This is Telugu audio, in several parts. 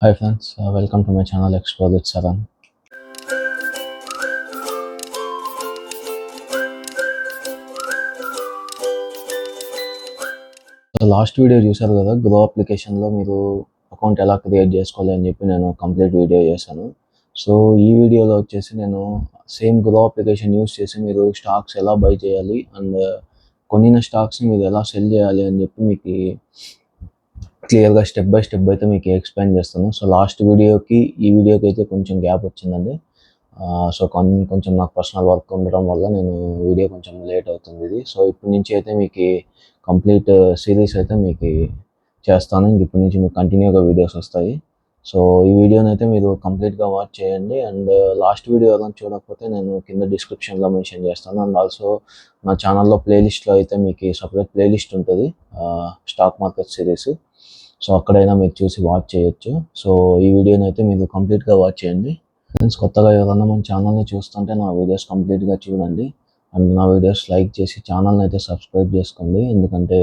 Hi friends, welcome to my channel Explore with Saran. Last video చూశారు కదా, గ్రో అప్లికేషన్లో మీరు అకౌంట్ ఎలా క్రియేట్ చేసుకోవాలి అని చెప్పి నేను కంప్లీట్ వీడియో చేశాను. సో ఈ వీడియోలో వచ్చేసి నేను సేమ్ గ్రో అప్లికేషన్ యూస్ చేసి మీరు స్టాక్స్ ఎలా బై చేయాలి అండ్ కొనిన స్టాక్స్ని మీరు ఎలా సెల్ చేయాలి అని చెప్పి మీకు క్లియర్గా స్టెప్ బై స్టెప్ అయితే మీకు ఎక్స్ప్లెయిన్ చేస్తాను. సో లాస్ట్ వీడియోకి ఈ వీడియోకి అయితే కొంచెం గ్యాప్ వచ్చిందండి. సో కొంచెం నాకు పర్సనల్ వర్క్ ఉండడం వల్ల నేను వీడియో కొంచెం లేట్ అవుతుంది ఇది. సో ఇప్పటి నుంచి అయితే మీకు కంప్లీట్ సిరీస్ అయితే మీకు చేస్తాను. ఇప్పటి నుంచి మీకు కంటిన్యూగా వీడియోస్ వస్తాయి. సో ఈ వీడియోని అయితే మీరు కంప్లీట్గా వాచ్ చేయండి. అండ్ లాస్ట్ వీడియో ఏదైనా చూడకపోతే నేను కింద డిస్క్రిప్షన్లో మెన్షన్ చేస్తాను. అండ్ ఆల్సో నా ఛానల్లో ప్లేలిస్ట్లో అయితే మీకు సపరేట్ ప్లేలిస్ట్ ఉంటుంది, స్టాక్ మార్కెట్ సిరీస్. సో అక్కడైనా మీరు చూసి వాచ్ చేయొచ్చు. సో ఈ వీడియోని అయితే మీరు కంప్లీట్గా వాచ్ చేయండి. ఫ్రెండ్స్, కొత్తగా ఎవరన్నా మన ఛానల్ని చూస్తుంటే నా వీడియోస్ కంప్లీట్గా చూడండి. అండ్ నా వీడియోస్ లైక్ చేసి ఛానల్ని అయితే సబ్స్క్రైబ్ చేసుకోండి. ఎందుకంటే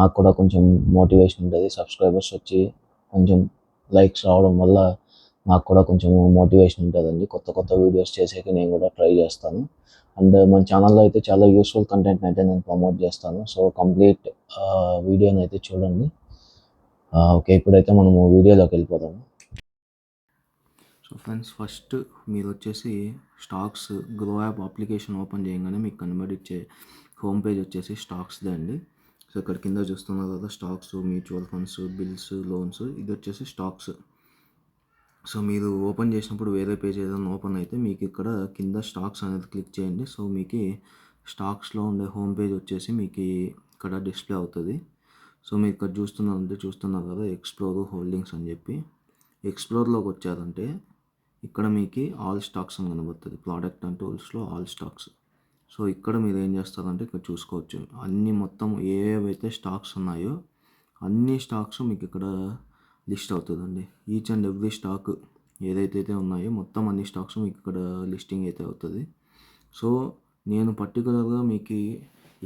నాకు కూడా కొంచెం మోటివేషన్ ఉంటుంది. సబ్స్క్రైబర్స్ వచ్చి కొంచెం లైక్స్ రావడం వల్ల నాకు కూడా కొంచెం మోటివేషన్ ఉంటుందండి. కొత్త కొత్త వీడియోస్ చేసేకి నేను కూడా ట్రై చేస్తాను. అండ్ మన ఛానల్లో అయితే చాలా యూస్ఫుల్ కంటెంట్ని అయితే నేను ప్రమోట్ చేస్తాను. సో కంప్లీట్ వీడియోని అయితే చూడండి. ఓకే, ఇప్పుడైతే మనము వీడియోలోకి వెళ్ళిపోదాము. సో ఫ్రెండ్స్, ఫస్ట్ మీరు వచ్చేసి stocks grow app application open చేయగానే మీకు కనబడిచ్చే హోమ్ పేజ్ వచ్చేసి స్టాక్స్దే అండి. సో ఇక్కడ కింద చూస్తున్నారు కదా, stocks, mutual funds, bills, loans, ఇది వచ్చేసి స్టాక్స్. సో మీరు ఓపెన్ చేసినప్పుడు వేరే పేజ్ ఏదైనా ఓపెన్ అయితే మీకు ఇక్కడ కింద స్టాక్స్ అనేది క్లిక్ చేయండి. సో మీకు స్టాక్స్లో ఉండే హోమ్ పేజ్ వచ్చేసి మీకు ఇక్కడ డిస్ప్లే అవుతుంది. సో మీరు ఇక్కడ చూస్తున్నారు కదా, ఎక్స్ప్లోర్ హోల్డింగ్స్ అని చెప్పి. ఎక్స్ప్లోర్లోకి వచ్చారంటే ఇక్కడ మీకు ఆల్ స్టాక్స్ అని కనబడుతుంది. ప్రోడక్ట్ అండ్ టూల్స్లో ఆల్ స్టాక్స్. సో ఇక్కడ మీరు ఏం చేస్తారంటే ఇక్కడ చూసుకోవచ్చు, అన్ని మొత్తం ఏవైతే స్టాక్స్ ఉన్నాయో అన్ని స్టాక్స్ మీకు ఇక్కడ లిస్ట్ అవుతుందండి. ఈచ్ అండ్ ఎవ్రీ స్టాక్ ఏదైతే ఉన్నాయో మొత్తం అన్ని స్టాక్స్ మీకు ఇక్కడ లిస్టింగ్ అయితే అవుతుంది. సో నేను పర్టికులర్గా మీకు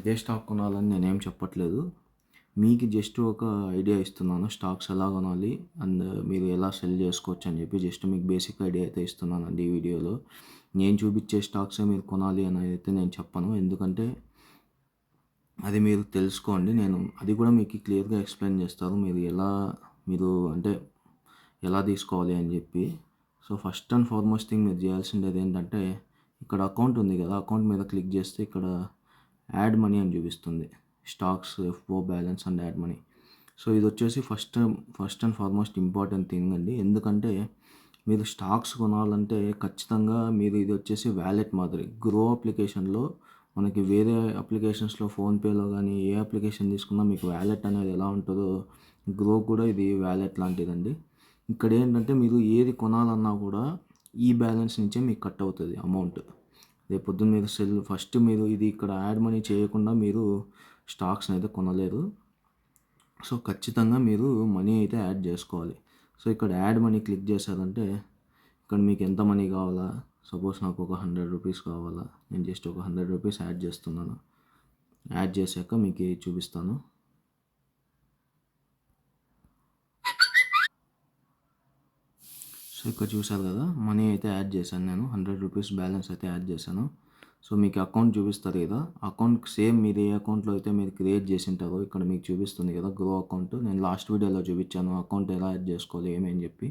ఇదే స్టాక్ కొనాలని నేనేం చెప్పట్లేదు. మీకు జస్ట్ ఒక ఐడియా ఇస్తున్నాను, స్టాక్స్ ఎలా కొనాలి అండ్ మీరు ఎలా సెల్ చేసుకోవచ్చు అని చెప్పి జస్ట్ మీకు బేసిక్ ఐడియా అయితే ఇస్తున్నానండి ఈ వీడియోలో. నేను చూపించే స్టాక్సే మీరు కొనాలి అని అయితే నేను చెప్పను, ఎందుకంటే అది మీరు తెలుసుకోండి. నేను అది కూడా మీకు క్లియర్గా ఎక్స్ప్లెయిన్ చేస్తాను, మీరు అంటే ఎలా తీసుకోవాలి అని చెప్పి. So first and foremost thing మీరు చేయాల్సింది ఏంటంటే, ఇక్కడ అకౌంట్ ఉంది కదా, అకౌంట్ మీద క్లిక్ చేస్తే ఇక్కడ యాడ్ మనీ అని చూపిస్తుంది. Stocks, FO balance and add money. So ఇది వచ్చేసి first and foremost important thing అండి. ఎందుకంటే మీరు స్టాక్స్ కొనాలంటే ఖచ్చితంగా మీరు ఇది వచ్చేసి వ్యాలెట్ మాదిరి. గ్రో అప్లికేషన్లో మనకి వేరే అప్లికేషన్స్లో ఫోన్పేలో కానీ ఏ అప్లికేషన్ తీసుకున్నా మీకు వ్యాలెట్ అనేది ఎలా ఉంటుందో గ్రో కూడా ఇది వ్యాలెట్ లాంటిదండి. ఇక్కడ ఏంటంటే మీరు ఏది కొనాలన్నా కూడా ఈ బ్యాలెన్స్ నుంచే మీకు కట్ అవుతుంది అమౌంట్. రేపొద్దున మీరు ఫస్ట్ మీరు ఇది ఇక్కడ యాడ్ మనీ చేయకుండా మీరు స్టాక్స్ని అయితే కొనలేరు. సో ఖచ్చితంగా మీరు మనీ అయితే యాడ్ చేసుకోవాలి. సో ఇక్కడ యాడ్ మనీ క్లిక్ చేశారంటే ఇక్కడ మీకు ఎంత మనీ కావాలా, సపోజ్ నాకు ఒక 100 రూపీస్ కావాలా, నేను జస్ట్ ఒక 100 రూపీస్ యాడ్ చేస్తున్నాను. యాడ్ చేశాక మీకు చూపిస్తాను. సో ఇక్కడ చూసారు కదా, మనీ అయితే యాడ్ చేశాను, నేను 100 రూపీస్ బ్యాలెన్స్ అయితే యాడ్ చేశాను. సో మీకు అకౌంట్ చూపిస్తారు కదా, అకౌంట్ సేమ్ మీరు ఏ అకౌంట్లో అయితే మీరు క్రియేట్ చేసి ఉంటారో ఇక్కడ మీకు చూపిస్తుంది కదా గ్రో అకౌంట్. నేను లాస్ట్ వీడియోలో చూపించాను అకౌంట్ ఎలా యాడ్ చేసుకోవాలి ఏమని చెప్పి.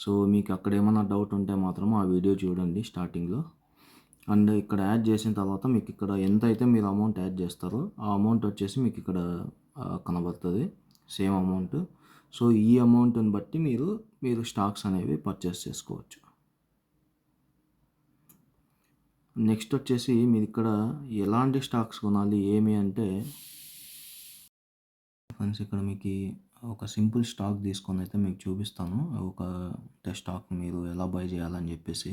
సో మీకు అక్కడ ఏమైనా డౌట్ ఉంటే మాత్రం ఆ వీడియో చూడండి స్టార్టింగ్లో. అండ్ ఇక్కడ యాడ్ చేసిన తర్వాత మీకు ఇక్కడ ఎంత అయితే మీరు అమౌంట్ యాడ్ చేస్తారో ఆ అమౌంట్ వచ్చేసి మీకు ఇక్కడ కనబడుతుంది, సేమ్ అమౌంట్. సో ఈ అమౌంట్ని బట్టి మీరు స్టాక్స్ అనేవి పర్చేస్ చేసుకోవచ్చు. నెక్స్ట్ వచ్చేసి మీరు ఇక్కడ ఎలాంటి స్టాక్స్ కొనాలి ఏమి అంటే, ఫ్రెండ్స్ ఇక్కడ మీకు ఒక సింపుల్ స్టాక్ తీసుకొని అయితే మీకు చూపిస్తాను, ఒక స్టాక్ మీరు ఎలా బై చేయాలని చెప్పేసి.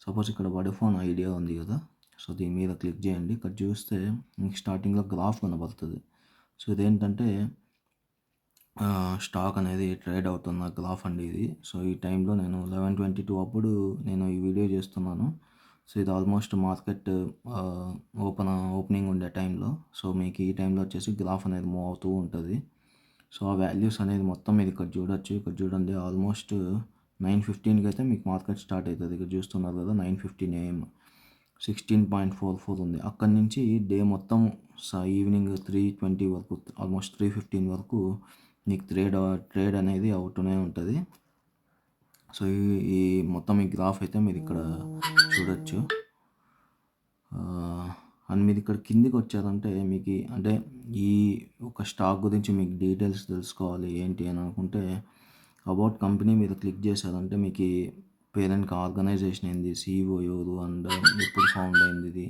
సపోజ్ ఇక్కడ వోడాఫోన్ ఐడియా ఉంది కదా, సో దీని మీద క్లిక్ చేయండి. ఇక్కడ చూస్తే మీకు స్టార్టింగ్లో గ్రాఫ్ కనబడుతుంది. సో ఇదేంటంటే స్టాక్ అనేది ట్రేడ్ అవుతున్న గ్రాఫ్ అండి ఇది. సో ఈ టైంలో నేను 11:22 అప్పుడు నేను ఈ వీడియో చేస్తున్నాను. సో ఇది ఆల్మోస్ట్ మార్కెట్ ఓపెనింగ్ ఉండే టైంలో. సో మీకు ఈ టైంలో వచ్చేసి గ్రాఫ్ అనేది మూవ్ అవుతూ ఉంటుంది. సో ఆ వాల్యూస్ అనేది మొత్తం మీరు ఇక్కడ చూడొచ్చు. ఇక్కడ చూడండి ఆల్మోస్ట్ 9:15కి అయితే మీకు మార్కెట్ స్టార్ట్ అవుతుంది. ఇక్కడ చూస్తున్నారు కదా 9:15 AM 16.44 ఉంది. అక్కడి నుంచి డే మొత్తం ఈవినింగ్ 3:20 వరకు ఆల్మోస్ట్ 3:15 వరకు మీకు ట్రేడ్ అనేది అవుతూనే ఉంటుంది. సో ఈ మొత్తం ఈ గ్రాఫ్ అయితే మీరు ఇక్కడ చూడొచ్చు. అండ్ మీరు ఇక్కడ కిందికి వచ్చారంటే మీకు అంటే ఈ ఒక స్టాక్ గురించి మీకు డీటెయిల్స్ తెలుసుకోవాలి ఏంటి అని అనుకుంటే అబౌట్ కంపెనీ మీద క్లిక్ చేశారంటే మీకు పేరెంట్ ఆర్గనైజేషన్ ఏంది, CEO ఎవరు అండ్ ఎప్పుడు ఫౌండ్ అయింది, ఇది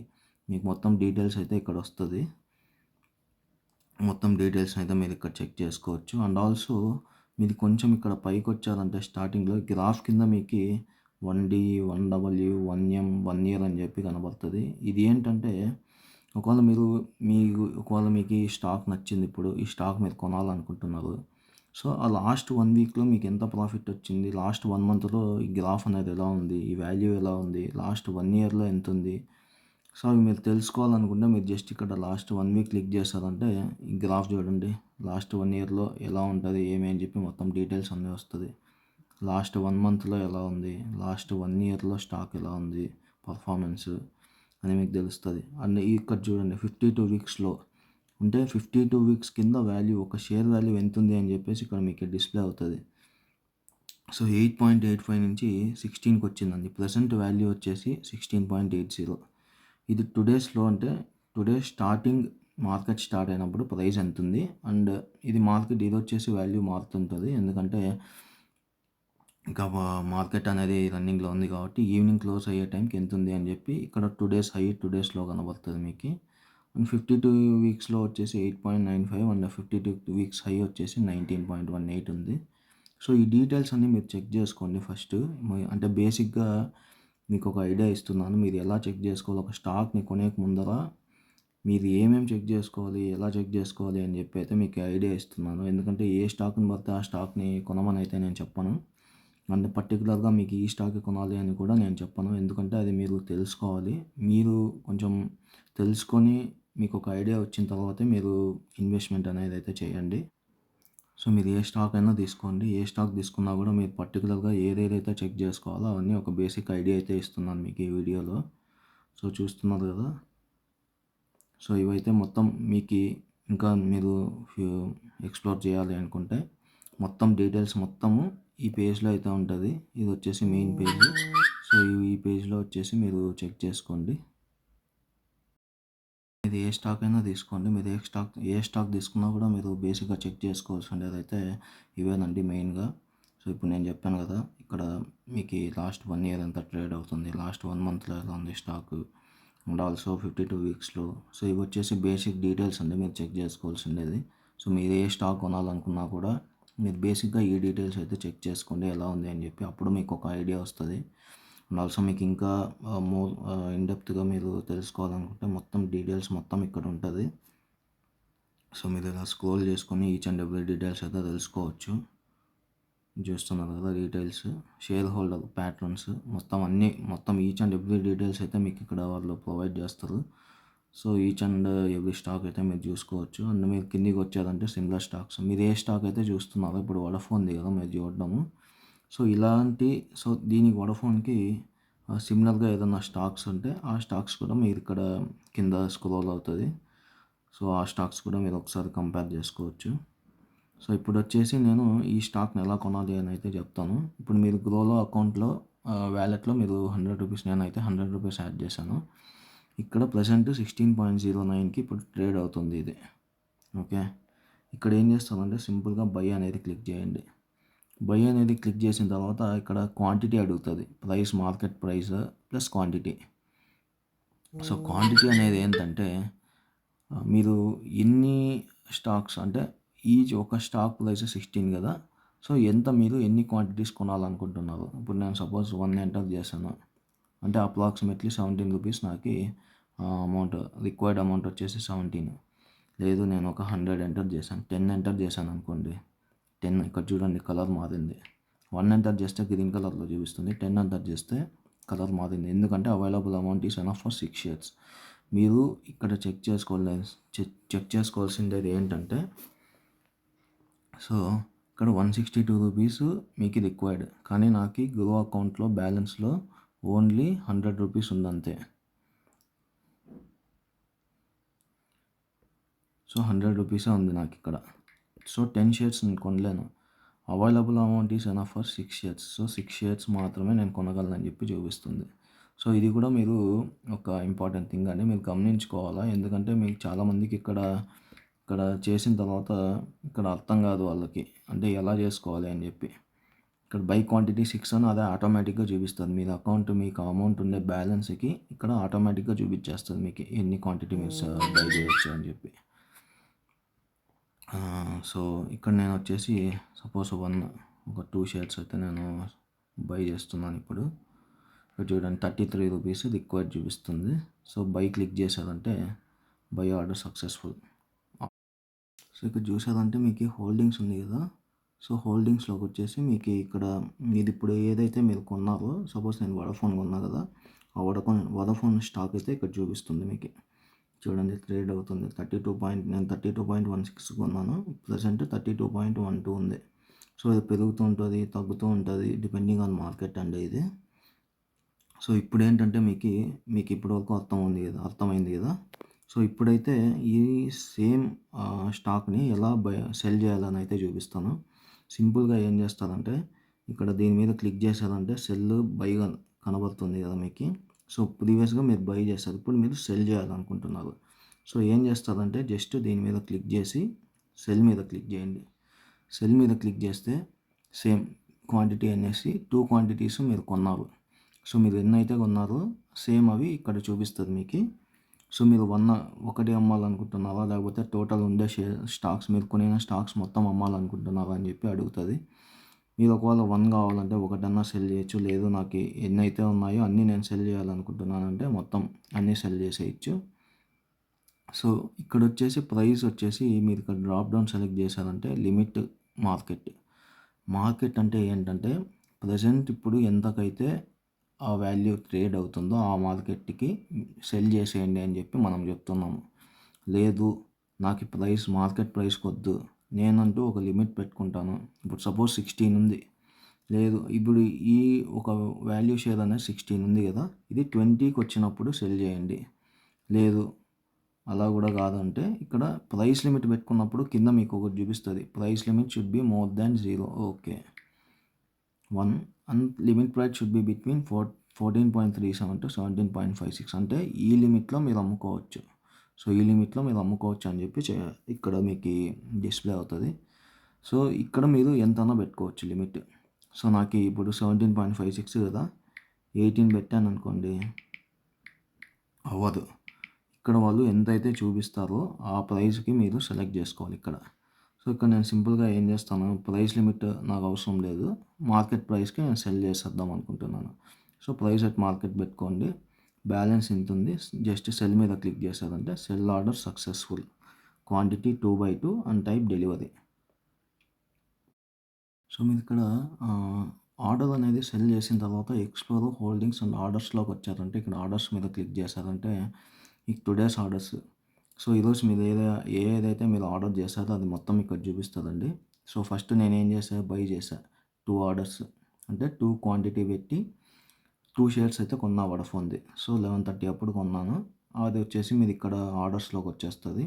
మీకు మొత్తం డీటెయిల్స్ అయితే ఇక్కడ వస్తుంది. మొత్తం డీటెయిల్స్ అయితే మీరు ఇక్కడ చెక్ చేసుకోవచ్చు. అండ్ ఆల్సో మీరు కొంచెం ఇక్కడ పైకి వచ్చారంటే స్టార్టింగ్లో గ్రాఫ్ కింద మీకు 1D 1W 1M 1 year అని చెప్పి కనబడుతుంది. ఇది ఏంటంటే ఒకవేళ మీకు ఈ స్టాక్ నచ్చింది, ఇప్పుడు ఈ స్టాక్ మీరు కొనాలనుకుంటున్నారు. సో ఆ లాస్ట్ 1 వీక్లో మీకు ఎంత ప్రాఫిట్ వచ్చింది, లాస్ట్ 1 మంత్లో ఈ గ్రాఫ్ అనేది ఎలా ఉంది, ఈ వాల్యూ ఎలా ఉంది, లాస్ట్ 1 yearలో ఎంత ఉంది. సో అవి మీరు తెలుసుకోవాలనుకుంటే మీరు జస్ట్ ఇక్కడ లాస్ట్ 1 వీక్ క్లిక్ చేస్తారంటే ఈ గ్రాఫ్ చూడండి. లాస్ట్ 1 yearలో ఎలా ఉంటుంది ఏమి అని చెప్పి మొత్తం డీటెయిల్స్ అన్నీ వస్తుంది. లాస్ట్ 1 మంత్లో ఎలా ఉంది, లాస్ట్ 1 yearలో స్టాక్ ఎలా ఉంది పర్ఫార్మెన్స్ అని మీకు తెలుస్తుంది. అండ్ ఇక్కడ చూడండి 52 వీక్స్లో ఉంటే 52 వీక్స్ కింద వాల్యూ ఒక షేర్ వాల్యూ ఎంత ఉంది అని చెప్పేసి ఇక్కడ మీకు డిస్ప్లే అవుతుంది. సో 8.85 నుంచి 16కి వచ్చిందండి. ప్రజెంట్ వాల్యూ వచ్చేసి 16.80. ఇది టుడేస్లో అంటే టుడే స్టార్టింగ్ మార్కెట్ స్టార్ట్ అయినప్పుడు ప్రైస్ ఎంత ఉంది అండ్ ఇది వచ్చేసి వాల్యూ మారుతుంటుంది. ఎందుకంటే ఇంకా మార్కెట్ అనేది రన్నింగ్లో ఉంది కాబట్టి ఈవినింగ్ క్లోజ్ అయ్యే టైంకి ఎంత ఉంది అని చెప్పి ఇక్కడ టుడేస్ హై టుడేస్లో కనబడుతుంది మీకు. అండ్ 52 వీక్స్లో వచ్చేసి 8.95 అండ్ 52 వీక్స్ హై వచ్చేసి 19.18 ఉంది. సో ఈ డీటెయిల్స్ అన్నీ మీరు చెక్ చేసుకోండి ఫస్ట్. అంటే బేసిక్గా మీకు ఒక ఐడియా ఇస్తున్నాను, మీరు ఎలా చెక్ చేసుకోవాలి, ఒక స్టాక్ని కొనే ముందర మీరు ఏమేమి చెక్ చేసుకోవాలి, ఎలా చెక్ చేసుకోవాలి అని చెప్పి అయితే మీకు ఐడియా ఇస్తున్నాను. ఎందుకంటే ఏ స్టాక్ని పడితే ఆ స్టాక్ని కొనమని అయితే నేను చెప్పను. అండ్ పర్టికులర్గా మీకు ఈ స్టాక్ కొనాలి అని కూడా నేను చెప్పను. ఎందుకంటే అది మీరు తెలుసుకోవాలి. మీరు కొంచెం తెలుసుకొని మీకు ఒక ఐడియా వచ్చిన తర్వాతే మీరు ఇన్వెస్ట్మెంట్ అనేది అయితే చేయండి. సో మీరు ఏ స్టాక్ అయినా తీసుకోండి. ఏ స్టాక్ తీసుకున్నా కూడా మీరు పర్టికులర్గా ఏదేదైతే చెక్ చేసుకోవాలో అవన్నీ ఒక బేసిక్ ఐడియా అయితే ఇస్తున్నాను మీకు ఈ వీడియోలో. సో చూస్తున్నారు కదా. సో ఇవైతే మొత్తం మీకు ఇంకా మీరు ఎక్స్ప్లోర్ చేయాలి అనుకుంటే మొత్తం డీటెయిల్స్ మొత్తము ఈ పేజ్లో అయితే ఉంటుంది. ఇది వచ్చేసి మెయిన్ పేజ్. సో ఈ పేజ్లో వచ్చేసి మీరు చెక్ చేసుకోండి. ఇది ఏ స్టాక్ అయినా తీసుకోండి. మీరు ఏ స్టాక్ తీసుకున్నా కూడా మీరు బేసిక్గా చెక్ చేసుకోవాల్సింది అయితే ఇవేనండి మెయిన్గా. సో ఇప్పుడు నేను చెప్పాను కదా ఇక్కడ మీకు లాస్ట్ 1 year ఎంత ట్రేడ్ అవుతుంది, లాస్ట్ 1 monthలో ఎలా ఉంది స్టాక్ అండ్ ఆల్సో 52 వీక్స్లో. సో ఇవి వచ్చేసి బేసిక్ డీటెయిల్స్ అండి మీరు చెక్ చేసుకోవాల్సిండేది. సో మీరు ఏ స్టాక్ కొనాలనుకున్నా కూడా మీరు బేసిక్గా ఈ డీటెయిల్స్ అయితే చెక్ చేసుకోండి ఎలా ఉంది అని చెప్పి. అప్పుడు మీకు ఒక ఐడియా వస్తుంది. అండ్ ఆల్సో మీకు ఇంకా మోర్ ఇన్డెప్త్గా మీరు తెలుసుకోవాలనుకుంటే మొత్తం డీటెయిల్స్ మొత్తం ఇక్కడ ఉంటుంది. సో మీరు ఇలా స్క్రోల్ చేసుకొని ఈచ్ అండ్ ఎవ్రీ డీటెయిల్స్ అయితే తెలుసుకోవచ్చు. చూస్తున్నారు కదా డీటెయిల్స్, షేర్ హోల్డర్ ప్యాటర్న్స్ మొత్తం ఈచ్ అండ్ ఎవ్రీ డీటెయిల్స్ అయితే మీకు ఇక్కడ వాళ్ళు ప్రొవైడ్ చేస్తారు. So each and every stock అయితే మీరు చూసుకోవచ్చు. అండ్ మీరు కిందికి వచ్చారంటే సిమిలర్ స్టాక్స్, మీరు ఏ స్టాక్ అయితే చూస్తున్నారో ఇప్పుడు వోడాఫోన్ది కదా మీరు చూడడము. సో దీనికి వోడాఫోన్కి సిమిలర్గా ఏదైనా స్టాక్స్ ఉంటే ఆ స్టాక్స్ కూడా మీరు ఇక్కడ కింద స్క్రోల్ అవుతుంది. సో ఆ స్టాక్స్ కూడా మీరు ఒకసారి కంపేర్ చేసుకోవచ్చు. సో ఇప్పుడు వచ్చేసి నేను ఈ స్టాక్ని ఎలా కొనాలి అని అయితే చెప్తాను. ఇప్పుడు మీరు గ్రోలో అకౌంట్లో వ్యాలెట్లో మీరు 100 రూపీస్, నేనైతే 100 రూపీస్ యాడ్ చేశాను. ఇక్కడ ప్రజెంట్ 16.09కి ఇప్పుడు ట్రేడ్ అవుతుంది ఇది. ఓకే, ఇక్కడ ఏం చేస్తామంటే సింపుల్గా బై అనేది క్లిక్ చేయండి. బై అనేది క్లిక్ చేసిన తర్వాత ఇక్కడ క్వాంటిటీ అడుగుతుంది, price market price plus quantity. So quantity అనేది ఏంటంటే మీరు ఎన్ని స్టాక్స్ అంటే ఈచ్ ఒక స్టాక్ ప్రైస్ 16 కదా. సో మీరు ఎన్ని క్వాంటిటీస్ కొనాలనుకుంటున్నారు. ఇప్పుడు నేను సపోజ్ 1 ఎంటర్ చేశాను అంటే అప్రాక్సిమేట్లీ 17 రూపీస్ నాకు రిక్వైర్డ్ అమౌంట్ వచ్చేసి 17. లేదు నేను ఒక 100 ఎంటర్ చేశాను, 10 ఎంటర్ చేశాను అనుకోండి. 10 ఇక్కడ చూడండి కలర్ మారింది. 1 ఎంటర్ చేస్తే గ్రీన్ కలర్లో చూపిస్తుంది, 10 ఎంటర్ చేస్తే కలర్ మారింది. ఎందుకంటే available amount is enough for 6 shares. మీరు ఇక్కడ చెక్ చేసుకోవాల్సింది ఏంటంటే సో ఇక్కడ 162 రూపీస్ మీకు రిక్వైర్డ్, కానీ నాకు గ్రో అకౌంట్లో బ్యాలెన్స్లో ఓన్లీ 100 రూపీస్ ఉంది అంతే. సో 100 రూపీసే ఉంది నాకు ఇక్కడ. సో 10 షేర్స్ నేను కొనలేను. Available amount is enough for 6 shares. So 6 shares మాత్రమే నేను కొనగలనని చెప్పి చూపిస్తుంది. సో ఇది కూడా మీరు ఒక ఇంపార్టెంట్ థింగ్ అండి, మీరు గమనించుకోవాలా. ఎందుకంటే మీకు చాలామందికి ఇక్కడ చేసిన తర్వాత ఇక్కడ అర్థం కాదు వాళ్ళకి, అంటే ఎలా చేసుకోవాలి అని చెప్పి. ఇక్కడ బై క్వాంటిటీ 6 అని అదే ఆటోమేటిక్గా చూపిస్తుంది. మీరు అకౌంట్ మీకు అమౌంట్ ఉండే బ్యాలెన్స్కి ఇక్కడ ఆటోమేటిక్గా చూపించేస్తుంది మీకు ఎన్ని క్వాంటిటీ మీరు బై చేయొచ్చు అని చెప్పి. సో ఇక్కడ నేను వచ్చేసి సపోజ్ ఒక 2 షేర్స్ అయితే నేను బై చేస్తున్నాను ఇప్పుడు. చూడండి 33 రూపీస్ రిక్వైర్డ్ చూపిస్తుంది. సో బై క్లిక్ చేశారంటే బై ఆర్డర్ సక్సెస్ఫుల్. సో ఇక్కడ చూసారంటే మీకు హోల్డింగ్స్ ఉంది కదా. సో హోల్డింగ్స్లోకి వచ్చేసి మీకు ఇక్కడ ఇది ఇప్పుడు ఏదైతే మీరు కొన్నారో, సపోజ్ నేను వడాఫోన్ కొన్నా కదా, ఆ వడాఫోన్ స్టాక్ అయితే ఇక్కడ చూపిస్తుంది మీకు. చూడండి ట్రేడ్ అవుతుంది నేను 32.16 కొన్నాను, ప్రజెంట్ 32.12 ఉంది. సో ఇది పెరుగుతూ ఉంటుంది, తగ్గుతూ ఉంటుంది, డిపెండింగ్ ఆన్ మార్కెట్ అండి ఇది. సో ఇప్పుడు ఏంటంటే మీకు ఇప్పటివరకు అర్థమైంది కదా. సో ఇప్పుడైతే ఈ సేమ్ స్టాక్ని ఎలా సెల్ చేయాలని అయితే చూపిస్తాను. సింపుల్గా ఏం చేస్తారంటే ఇక్కడ దీని మీద క్లిక్ చేశారంటే సెల్ బైగా కనబడుతుంది కదా మీకు. సో ప్రీవియస్గా మీరు బై చేస్తారు, ఇప్పుడు మీరు సెల్ చేయాలనుకుంటున్నారు. సో ఏం చేస్తారంటే జస్ట్ దీని మీద క్లిక్ చేసి సెల్ మీద క్లిక్ చేయండి. సెల్ మీద క్లిక్ చేస్తే సేమ్ క్వాంటిటీ అనేసి 2 క్వాంటిటీస్ మీరు కొన్నారు. సో మీరు ఎన్నైతే కొన్నారో సేమ్ అవి ఇక్కడ చూపిస్తుంది మీకు. సో మీరు ఒకటి అమ్మాలనుకుంటున్నారా, లేకపోతే టోటల్ ఉండే స్టాక్స్ మీరు కొనిన స్టాక్స్ మొత్తం అమ్మాలనుకుంటున్నారా అని చెప్పి అడుగుతుంది. మీరు ఒకవేళ 1 కావాలంటే ఒకటన్నా సెల్ చేయొచ్చు, లేదు నాకు ఎన్నైతే ఉన్నాయో అన్నీ నేను సెల్ చేయాలనుకుంటున్నానంటే మొత్తం అన్నీ సెల్ చేసేయచ్చు. సో ఇక్కడ వచ్చేసి ప్రైస్ వచ్చేసి మీరు ఇక్కడ డ్రాప్ డౌన్ సెలెక్ట్ చేశారంటే లిమిట్ మార్కెట్ అంటే ఏంటంటే ప్రజెంట్ ఇప్పుడు ఎంతకైతే ఆ వాల్యూ ట్రేడ్ అవుతుందో ఆ మార్కెట్కి సెల్ చేసేయండి అని చెప్పి మనం చెప్తున్నాము. లేదు నాకు మార్కెట్ ప్రైస్కి వద్దు, నేనంటూ ఒక లిమిట్ పెట్టుకుంటాను. ఇప్పుడు సపోజ్ 16 ఉంది, లేదు ఇప్పుడు ఈ ఒక వాల్యూ షేర్ అనేది 16 ఉంది కదా, ఇది 20కి వచ్చినప్పుడు సెల్ చేయండి. లేదు అలా కూడా కాదంటే ఇక్కడ ప్రైస్ లిమిట్ పెట్టుకున్నప్పుడు కింద మీకు ఒకటి చూపిస్తుంది, price limit should be more than 0. Okay 1 and limit price should be between 14.37 to 17.56, అంటే ఈ లిమిట్లో మీరు అమ్ముకోవచ్చు. సో ఈ లిమిట్లో మీరు అమ్ముకోవచ్చు అని చెప్పి ఇక్కడ మీకు డిస్ప్లే అవుతుంది. సో ఇక్కడ మీరు ఎంతైనా పెట్టుకోవచ్చు లిమిట్. సో నాకు ఇప్పుడు 17.56 కదా, 18 పెట్టాను అనుకోండి, అవ్వదు. ఇక్కడ వాళ్ళు ఎంతైతే చూపిస్తారో ఆ ప్రైస్కి మీరు సెలెక్ట్ చేసుకోవాలి ఇక్కడ. సో ఇక్కడ నేను సింపుల్గా ఏం చేస్తాను, ప్రైస్ లిమిట్ నాకు అవసరం లేదు, మార్కెట్ ప్రైస్కి నేను సెల్ చేసేద్దాం అనుకుంటున్నాను. సో ప్రైస్ అట్ మార్కెట్ పెట్టుకోండి, బ్యాలెన్స్ ఇంత ఉంది, జస్ట్ సెల్ మీద క్లిక్ చేశారంటే cell order successful, quantity 2/2 and type delivery. So మీరు ఇక్కడ ఆర్డర్ అనేది సెల్ చేసిన తర్వాత ఎక్స్ప్లోర్ హోల్డింగ్స్ అండ్ ఆర్డర్స్లోకి వచ్చారంటే ఇక్కడ ఆర్డర్స్ మీద క్లిక్ చేశారంటే మీకు టుడేస్ ఆర్డర్స్. సో ఈరోజు మీరు ఏదైతే మీరు ఆర్డర్ చేశారో అది మొత్తం ఇక్కడ చూపిస్తుందండి. సో ఫస్ట్ నేను ఏం చేశాను, బై చేశాను 2 ఆర్డర్స్, అంటే 2 క్వాంటిటీ పెట్టి 2 షేర్స్ అయితే కొన్నా వడాఫోన్ది. సో 11:30 అప్పుడు కొన్నాను. అది వచ్చేసి మీరు ఇక్కడ ఆర్డర్స్లోకి వచ్చేస్తుంది.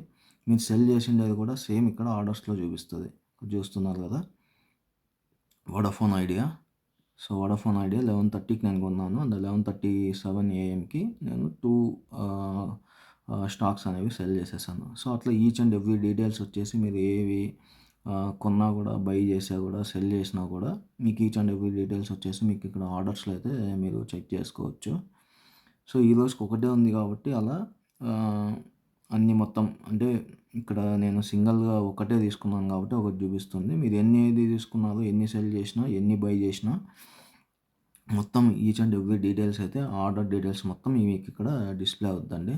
మీరు సెల్ చేసిండేది కూడా సేమ్ ఇక్కడ ఆర్డర్స్లో చూపిస్తుంది, చూస్తున్నారు కదా, Vodafone Idea. So Vodafone Idea 11:30కి నేను కొన్నాను, అండ్ 11:37 AM నేను 2 స్టాక్స్ అనేవి సెల్ చేసేసాను. సో అట్లా ఈచ్ అండ్ ఎవ్రీ డీటెయిల్స్ వచ్చేసి మీరు ఏవి కొన్నా కూడా, బై చేసా కూడా, సెల్ చేసినా కూడా మీకు ఈచ్ అండ్ ఎవ్రీ డీటెయిల్స్ వచ్చేసి మీకు ఇక్కడ ఆర్డర్స్లో అయితే మీరు చెక్ చేసుకోవచ్చు. సో ఈ రోజుకి ఒకటే ఉంది కాబట్టి అలా అన్నీ మొత్తం, అంటే ఇక్కడ నేను సింగిల్గా ఒకటే తీసుకున్నాను కాబట్టి ఒకటి చూపిస్తుంది. మీరు ఏది తీసుకున్నారో, ఎన్ని సెల్ చేసినా, ఎన్ని బై చేసినా మొత్తం ఈచ్ అండ్ ఎవ్రీ డీటెయిల్స్ అయితే ఆర్డర్ డీటెయిల్స్ మొత్తం మీకు ఇక్కడ డిస్ప్లే అవుతుందండి.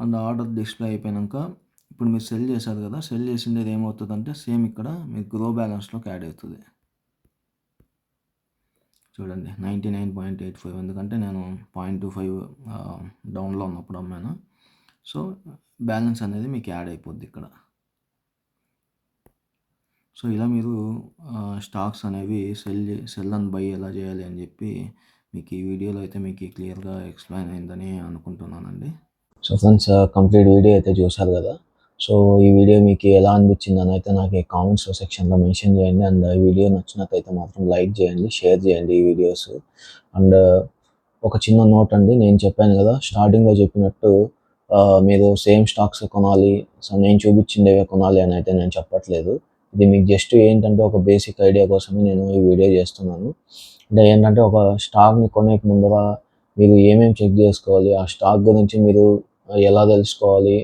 అండ్ ఆర్డర్ డిస్ప్లే అయిపోయాక ఇప్పుడు మీరు సెల్ చేశారు కదా, సెల్ చేసిండేది ఏమవుతుందంటే సేమ్ ఇక్కడ మీకు గ్రో బ్యాలెన్స్లోకి యాడ్ అవుతుంది. చూడండి 99.85, ఎందుకంటే నేను 0.25 డౌన్లో ఉన్నప్పుడు అమ్మాను. సో బ్యాలెన్స్ అనేది మీకు యాడ్ అయిపోద్ది ఇక్కడ. సో, ఇలా మీరు స్టాక్స్ అనేవి సెల్ అండ్ బై ఎలా చేయాలి అని చెప్పి మీకు ఈ వీడియోలో అయితే మీకు క్లియర్‌గా ఎక్స్‌ప్లెయిన్ అయిందని అనుకుంటున్నానండి. సో, ఫ్రెండ్స్ కంప్లీట్ వీడియో అయితే చూశారు కదా! సో, ఈ వీడియో మీకు ఎలా అనిపించిందని అయితే నాకు ఈ కామెంట్స్ సెక్షన్‌లో మెన్షన్ చేయండి. అండ్ ఈ వీడియో నచ్చినట్టయితే మాత్రం లైక్ చేయండి, షేర్ చేయండి ఈ వీడియోస్. అండ్ ఒక చిన్న నోట్ అండి, నేను చెప్పాను కదా స్టార్టింగ్‌లో చెప్పినట్టు మీరు సేమ్ స్టాక్సే కొనాలి, సో నేను చూపించిండేవే కొనాలి అని అయితే నేను చెప్పట్లేదు. ఇది మీకు జస్ట్ ఏంటంటే ఒక బేసిక్ ఐడియా కోసమే నేను ఈ వీడియో చేస్తున్నాను. అంటే ఏంటంటే ఒక స్టాక్‌ని కొనే ముందర మీరు ఏమేమి చెక్ చేసుకోవాలి, ఆ స్టాక్ గురించి మీరు ఎలా తెలుసుకోవాలి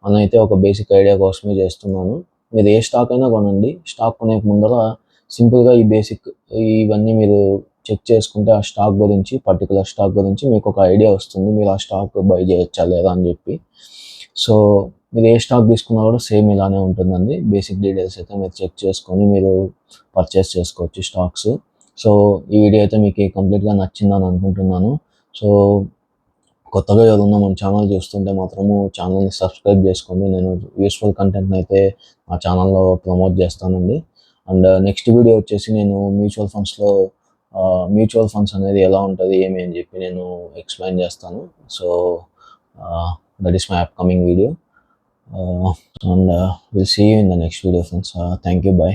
అని అయితే ఒక బేసిక్ ఐడియా కోసమే చేస్తున్నాను. మీరు ఏ స్టాక్ అయినా కొనండి. స్టాక్ కొనే ముందర సింపుల్‌గా ఈ బేసిక్ ఇవన్నీ మీరు చెక్ చేసుకుంటే ఆ స్టాక్ గురించి, పర్టిక్యులర్ స్టాక్ గురించి మీకు ఒక ఐడియా వస్తుంది. మీరు ఆ స్టాక్ బై చేయొచ్చా లేదా అని చెప్పి. సో, మీరు ఏ స్టాక్ తీసుకున్నా కూడా సేమ్ ఇలానే ఉంటుందండి. బేసిక్ డీటెయిల్స్ అయితే మీరు చెక్ చేసుకొని మీరు పర్చేస్ చేసుకోవచ్చు స్టాక్స్. సో, ఈ వీడియో అయితే మీకు కంప్లీట్‌గా నచ్చిందని అనుకుంటున్నాను. సో, కొత్తగా ఎవరైనా మన ఛానల్ చూస్తుంటే మాత్రము ఛానల్‌ని సబ్స్క్రైబ్ చేసుకోండి. నేను యూస్‌ఫుల్ కంటెంట్‌ని అయితే మా ఛానల్‌లో ప్రమోట్ చేస్తానండి. అండ్ నెక్స్ట్ వీడియో వచ్చేసి నేను మ్యూచువల్ ఫండ్స్ అనేది ఎలా ఉంటది, ఏమి అని చెప్పి నేను ఎక్స్‌ప్లెయిన్ చేస్తాను. So, that is my upcoming video. And will see you in the next video friends. Thank you. By.